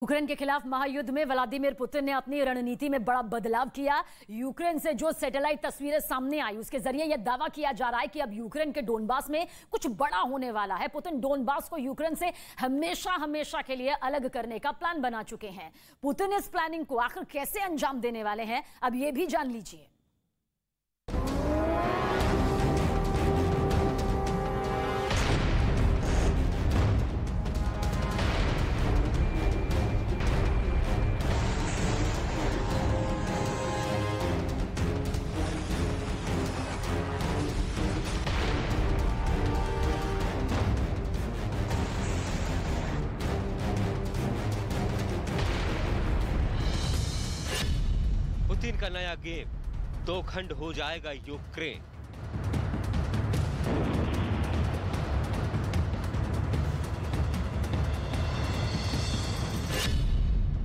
Ukraine के खिलाफ महायुद्ध में व्लादिमीर पुतिन ने अपनी रणनीति में बड़ा बदलाव किया। यूक्रेन से जो सैटेलाइट तस्वीरें सामने आई उसके जरिए यह दावा किया जा रहा है कि अब यूक्रेन के डोनबास में कुछ बड़ा होने वाला है। पुतिन डोनबास को यूक्रेन से हमेशा हमेशा के लिए अलग करने का प्लान बना चुके हैं। पुतिन इस प्लानिंग को आखिर कैसे अंजाम देने वाले हैं, अब यह भी जान लीजिए। पुतिन का नया गेम, दो खंड हो जाएगा यूक्रेन।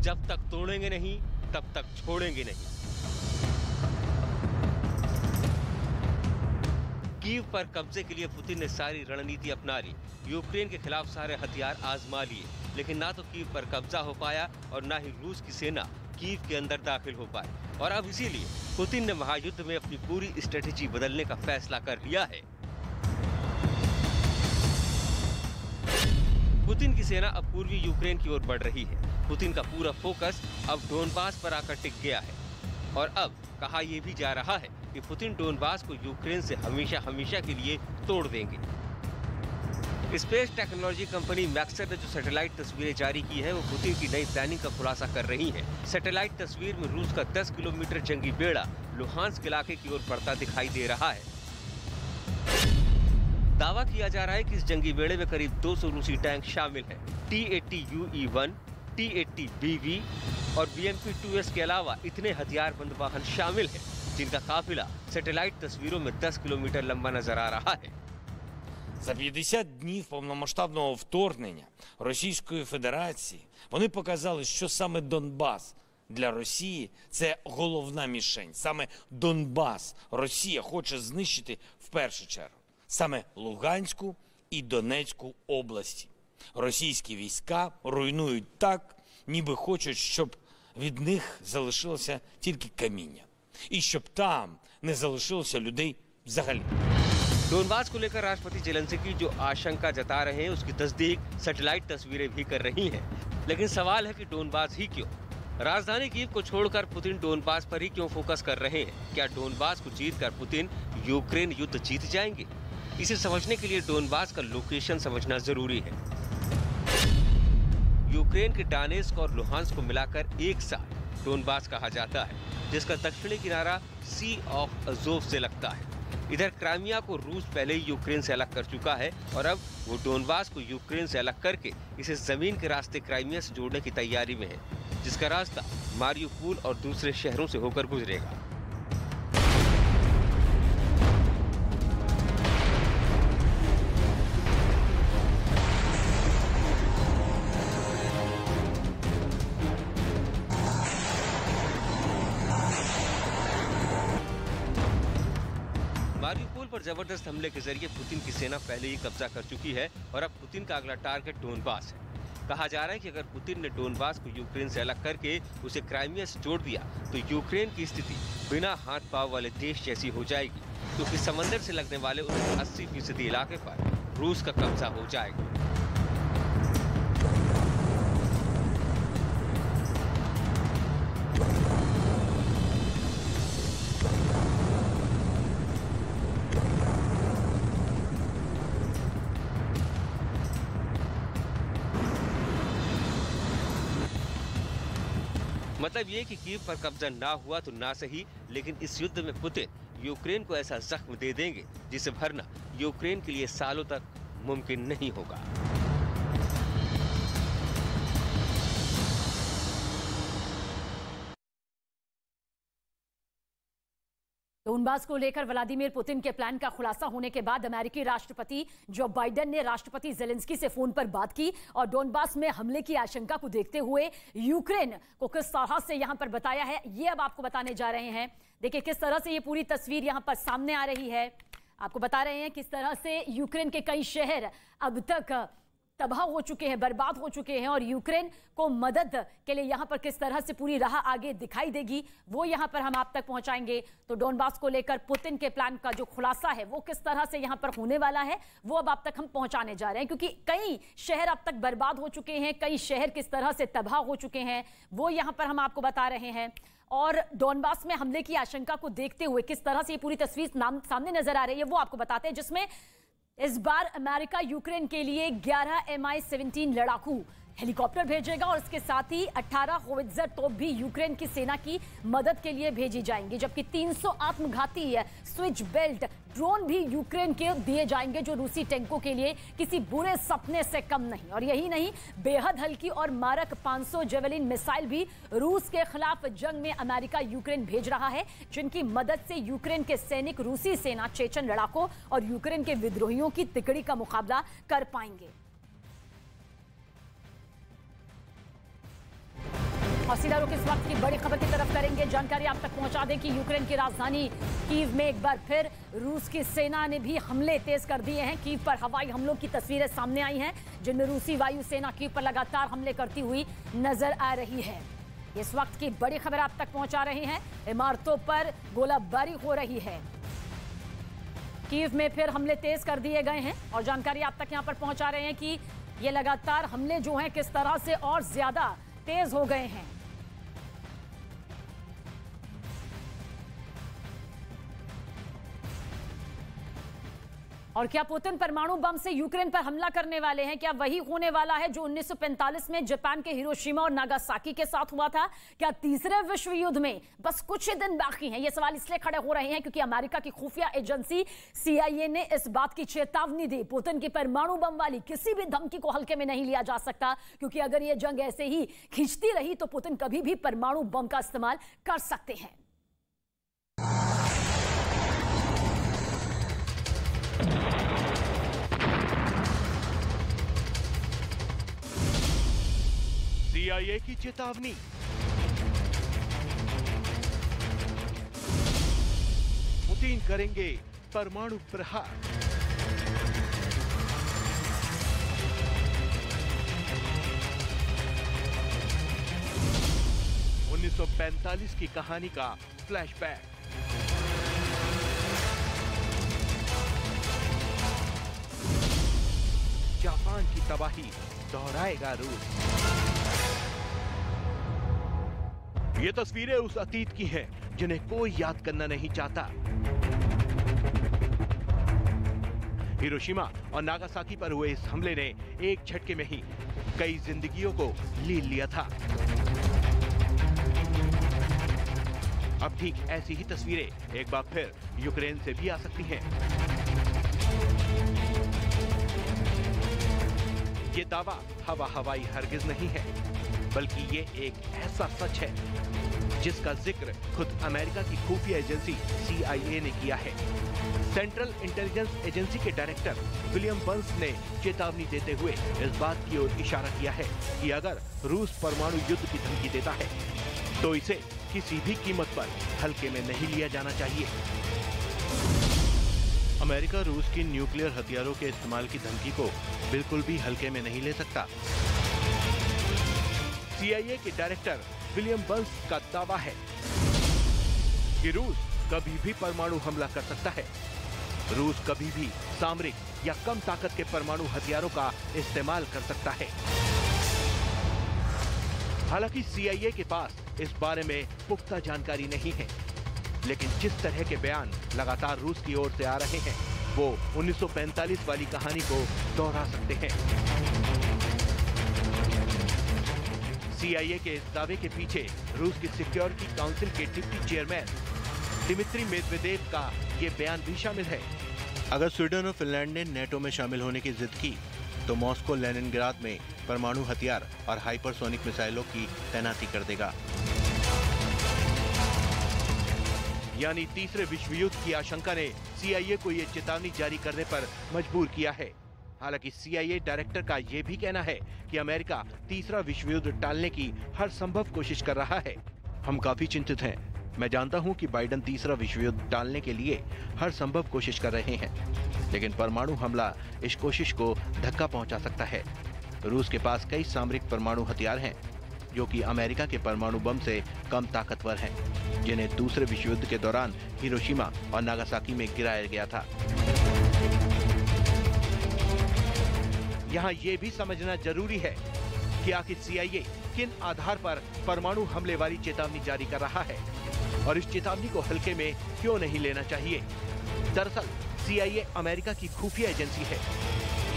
जब तक तोड़ेंगे नहीं तब तक छोड़ेंगे नहीं। कीव पर कब्जे के लिए पुतिन ने सारी रणनीति अपना ली। यूक्रेन के खिलाफ सारे हथियार आजमा लिए, लेकिन ना तो कीव पर कब्जा हो पाया और ना ही रूस की सेना कीव के अंदर दाखिल हो पाई। और अब इसीलिए पुतिन ने महायुद्ध में अपनी पूरी स्ट्रेटेजी बदलने का फैसला कर लिया है। पुतिन की सेना अब पूर्वी यूक्रेन की ओर बढ़ रही है। पुतिन का पूरा फोकस अब डोनबास पर आकर टिक गया है और अब कहा यह भी जा रहा है कि पुतिन डोनबास को यूक्रेन से हमेशा हमेशा के लिए तोड़ देंगे। स्पेस टेक्नोलॉजी कंपनी मैक्सर ने जो सैटेलाइट तस्वीरें जारी की है वो पुतिन की नई प्लानिंग का खुलासा कर रही है। सैटेलाइट तस्वीर में रूस का 10 किलोमीटर जंगी बेड़ा लुहांस्क इलाके की ओर बढ़ता दिखाई दे रहा है। दावा किया जा रहा है कि इस जंगी बेड़े में करीब 200 रूसी टैंक शामिल हैं। T-80UE-1, T-80BV और BMP-2S के अलावा इतने हथियारबंद वाहन शामिल हैं जिनका काफिला सैटेलाइट तस्वीरों में 10 किलोमीटर लंबा नजर आ रहा है। За 50 днів повномасштабного вторгнення Російської Федерації вони показали, що саме Донбас для Росії – це головна мішень. Саме Донбас Росія хоче знищити в першу чергу. Саме Луганську і Донецьку області. Російські війська руйнують так, ніби хочуть, щоб від них залишилося тільки каміння. І щоб там не залишилося людей взагалі. डोनबास को लेकर राष्ट्रपति जेलेंस्की जो आशंका जता रहे हैं उसकी तस्दीक सैटेलाइट तस्वीरें भी कर रही हैं। लेकिन सवाल है कि डोनबास ही क्यों? राजधानी कीव को छोड़कर पुतिन डोनबास पर ही क्यों फोकस कर रहे हैं? क्या डोनबास को जीतकर पुतिन यूक्रेन युद्ध जीत जाएंगे? इसे समझने के लिए डोनबास का लोकेशन समझना जरूरी है। यूक्रेन के डानेस्क और लुहांस्क को मिलाकर एक साथ डोनबास कहा जाता है, जिसका दक्षिणी किनारा सी ऑफ अजोव से लगता है। इधर क्राइमिया को रूस पहले ही यूक्रेन से अलग कर चुका है और अब वो डोनबास को यूक्रेन से अलग करके इसे जमीन के रास्ते क्राइमिया से जोड़ने की तैयारी में है, जिसका रास्ता मारियुपोल और दूसरे शहरों से होकर गुजरेगा। मारियुपोल पर जबरदस्त हमले के जरिए पुतिन की सेना पहले ही कब्जा कर चुकी है और अब पुतिन का अगला टारगेट डोनबास है। कहा जा रहा है कि अगर पुतिन ने डोनबास को यूक्रेन से अलग करके उसे क्राइमिया से जोड़ दिया तो यूक्रेन की स्थिति बिना हाथ पांव वाले देश जैसी हो जाएगी, क्योंकि समंदर से लगने वाले उस 80% इलाके पर रूस का कब्जा हो जाएगा। मतलब ये कि कीव पर कब्जा ना हुआ तो ना सही, लेकिन इस युद्ध में पुतिन यूक्रेन को ऐसा जख्म दे देंगे जिसे भरना यूक्रेन के लिए सालों तक मुमकिन नहीं होगा। डोनबास को लेकर व्लादिमीर पुतिन के प्लान का खुलासा होने के बाद अमेरिकी राष्ट्रपति जो बाइडेन ने राष्ट्रपति जेलेंस्की से फोन पर बात की और डोनबास में हमले की आशंका को देखते हुए यूक्रेन को किस तरह से यहां पर बताया है, ये अब आपको बताने जा रहे हैं। देखिए किस तरह से ये पूरी तस्वीर यहां पर सामने आ रही है। आपको बता रहे हैं किस तरह से यूक्रेन के कई शहर अब तक तबाह हो चुके हैं, बर्बाद हो चुके हैं, और यूक्रेन को मदद के लिए यहां पर किस तरह से पूरी राह आगे दिखाई देगी वो यहां पर हम आप तक पहुंचाएंगे। तो डोनबास को लेकर पुतिन के प्लान का जो खुलासा है वो किस तरह से यहां पर होने वाला है वो अब आप तक हम पहुंचाने जा रहे हैं, क्योंकि कई शहर अब तक बर्बाद हो चुके हैं, कई शहर किस तरह से तबाह हो चुके हैं वो यहां पर हम आपको बता रहे हैं। और डोनबास में हमले की आशंका को देखते हुए किस तरह से ये पूरी तस्वीर सामने नजर आ रही है वो आपको बताते हैं, जिसमें इस बार अमेरिका यूक्रेन के लिए 11 Mi-17 लड़ाकू हेलीकॉप्टर भेजेगा और इसके साथ ही 18 होवित्जर तोप भी यूक्रेन की सेना की मदद के लिए भेजी जाएंगी, जबकि 300 आत्मघाती स्विच बेल्ट ड्रोन भी यूक्रेन के दिए जाएंगे, जो रूसी टैंकों के लिए किसी बुरे सपने से कम नहीं। और यही नहीं, बेहद हल्की और मारक 500 जेवेलिन मिसाइल भी रूस के खिलाफ जंग में अमेरिका यूक्रेन भेज रहा है, जिनकी मदद से यूक्रेन के सैनिक रूसी सेना, चेचन लड़ाकों और यूक्रेन के विद्रोहियों की तिकड़ी का मुकाबला कर पाएंगे। और सीधा रुख इस वक्त की बड़ी खबर की तरफ करेंगे। जानकारी आप तक पहुंचा दें कि यूक्रेन की राजधानी कीव में एक बार फिर रूस की सेना ने भी हमले तेज कर दिए हैं। कीव पर हवाई हमलों की तस्वीरें सामने आई हैं, जिनमें रूसी वायुसेना कीव पर लगातार हमले करती हुई नजर आ रही है। इस वक्त की बड़ी खबर आप तक पहुंचा रहे हैं। इमारतों पर गोलाबारी हो रही है। कीव में फिर हमले तेज कर दिए गए हैं और जानकारी आप तक यहां पर पहुंचा रहे हैं कि ये लगातार हमले जो हैं किस तरह से और ज्यादा तेज हो गए हैं। और क्या पुतिन परमाणु बम से यूक्रेन पर हमला करने वाले हैं? क्या वही होने वाला है जो 1945 में जापान के हिरोशिमा और नागासाकी के साथ हुआ था? क्या तीसरे विश्व युद्ध में बस कुछ ही दिन बाकी हैं? ये सवाल इसलिए खड़े हो रहे हैं क्योंकि अमेरिका की खुफिया एजेंसी CIA ने इस बात की चेतावनी दी, पुतिन की परमाणु बम वाली किसी भी धमकी को हल्के में नहीं लिया जा सकता, क्योंकि अगर ये जंग ऐसे ही खिंचती रही तो पुतिन कभी भी परमाणु बम का इस्तेमाल कर सकते हैं। CIA की चेतावनी। पुतिन करेंगे परमाणु प्रहार। उन्नीस 1945 की कहानी का फ्लैशबैक। जापान की तबाही दोहराएगा रूस। ये तस्वीरें उस अतीत की हैं जिन्हें कोई याद करना नहीं चाहता। हिरोशिमा और नागासाकी पर हुए इस हमले ने एक झटके में ही कई जिंदगियों को लील लिया था। अब ठीक ऐसी ही तस्वीरें एक बार फिर यूक्रेन से भी आ सकती हैं। ये दावा हवाई हरगिज नहीं है, बल्कि ये एक ऐसा सच है जिसका जिक्र खुद अमेरिका की खुफिया एजेंसी CIA ने किया है। सेंट्रल इंटेलिजेंस एजेंसी के डायरेक्टर विलियम बर्न्स ने चेतावनी देते हुए इस बात की ओर इशारा किया है कि अगर रूस परमाणु युद्ध की धमकी देता है तो इसे किसी भी कीमत पर हल्के में नहीं लिया जाना चाहिए। अमेरिका रूस की न्यूक्लियर हथियारों के इस्तेमाल की धमकी को बिल्कुल भी हल्के में नहीं ले सकता। CIA के डायरेक्टर विलियम बर्न्स का दावा है कि रूस कभी भी परमाणु हमला कर सकता है। रूस कभी भी सामरिक या कम ताकत के परमाणु हथियारों का इस्तेमाल कर सकता है। हालांकि CIA के पास इस बारे में पुख्ता जानकारी नहीं है, लेकिन जिस तरह के बयान लगातार रूस की ओर से आ रहे हैं वो 1945 वाली कहानी को दोहरा सकते हैं। CIA के इस दावे के पीछे रूस की सिक्योरिटी काउंसिल के डिप्टी चेयरमैन दिमित्री मेदवेदेव का ये बयान भी शामिल है। अगर स्वीडन और फिनलैंड ने नेटो में शामिल होने की जिद की तो मॉस्को लेनिनग्राद में परमाणु हथियार और हाइपरसोनिक मिसाइलों की तैनाती कर देगा। यानी तीसरे विश्व युद्ध की आशंका ने CIA को ये चेतावनी जारी करने पर मजबूर किया है। हालांकि CIA डायरेक्टर का ये भी कहना है कि अमेरिका तीसरा विश्व युद्ध टालने की हर संभव कोशिश कर रहा है। हम काफी चिंतित हैं। मैं जानता हूं कि बाइडेन तीसरा विश्व युद्ध टालने के लिए हर संभव कोशिश कर रहे हैं, लेकिन परमाणु हमला इस कोशिश को धक्का पहुंचा सकता है। रूस के पास कई सामरिक परमाणु हथियार हैं, जो कि अमेरिका के परमाणु बम से कम ताकतवर हैं, जिन्हें दूसरे विश्व युद्ध के दौरान हिरोशिमा और नागासाकी में गिराया गया था। यहाँ ये भी समझना जरूरी है कि आखिर CIA किन आधार पर परमाणु हमले वाली चेतावनी जारी कर रहा है और इस चेतावनी को हल्के में क्यों नहीं लेना चाहिए। दरअसल CIA अमेरिका की खुफिया एजेंसी है।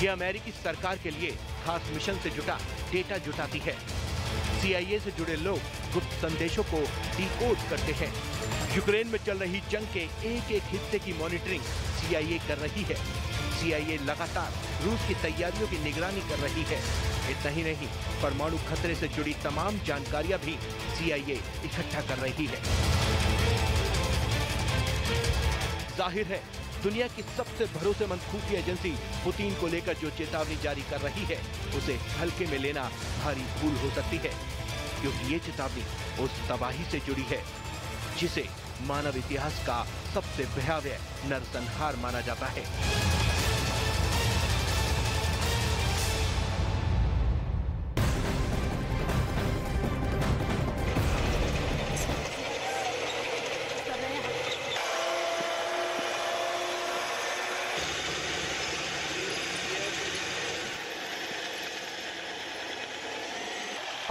ये अमेरिकी सरकार के लिए खास मिशन से जुटा डेटा जुटाती है। CIA से जुड़े लोग गुप्त संदेशों को डिकोड करते हैं। यूक्रेन में चल रही जंग के एक एक हिस्से की मॉनिटरिंग CIA कर रही है। CIA लगातार रूस की तैयारियों की निगरानी कर रही है। इतना ही नहीं, परमाणु खतरे से जुड़ी तमाम जानकारियां भी CIA इकट्ठा कर रही है। जाहिर है, दुनिया की सबसे भरोसेमंद खुफिया एजेंसी पुतिन को लेकर जो चेतावनी जारी कर रही है, उसे हल्के में लेना भारी भूल हो सकती है, क्योंकि ये चेतावनी उस तबाही से जुड़ी है जिसे मानव इतिहास का सबसे भयावह नरसंहार माना जाता है।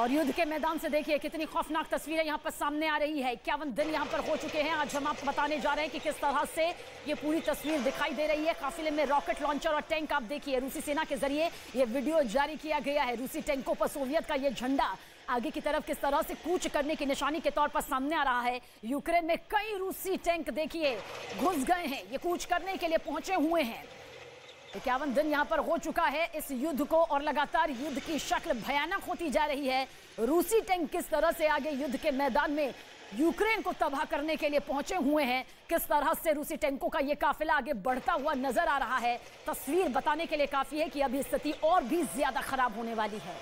और युद्ध के मैदान से देखिए कितनी खौफनाक तस्वीरें यहाँ पर सामने आ रही है। 51 दिन यहाँ पर हो चुके हैं। आज हम आपको बताने जा रहे हैं कि किस तरह से ये पूरी तस्वीर दिखाई दे रही है। काफिले में रॉकेट लॉन्चर और टैंक आप देखिए। रूसी सेना के जरिए ये वीडियो जारी किया गया है। रूसी टैंकों पर सोवियत का ये झंडा आगे की तरफ किस तरह से कूच करने की निशानी के तौर पर सामने आ रहा है। यूक्रेन में कई रूसी टैंक देखिए घुस गए हैं, ये कूच करने के लिए पहुंचे हुए हैं। 51 दिन यहाँ पर हो चुका है इस युद्ध को और लगातार युद्ध की शक्ल भयानक होती जा रही है। रूसी टैंक किस तरह से आगे युद्ध के मैदान में यूक्रेन को तबाह करने के लिए पहुंचे हुए हैं, किस तरह से रूसी टैंकों का ये काफिला आगे बढ़ता हुआ नजर आ रहा है। तस्वीर बताने के लिए काफी है कि अभी स्थिति और भी ज्यादा खराब होने वाली है।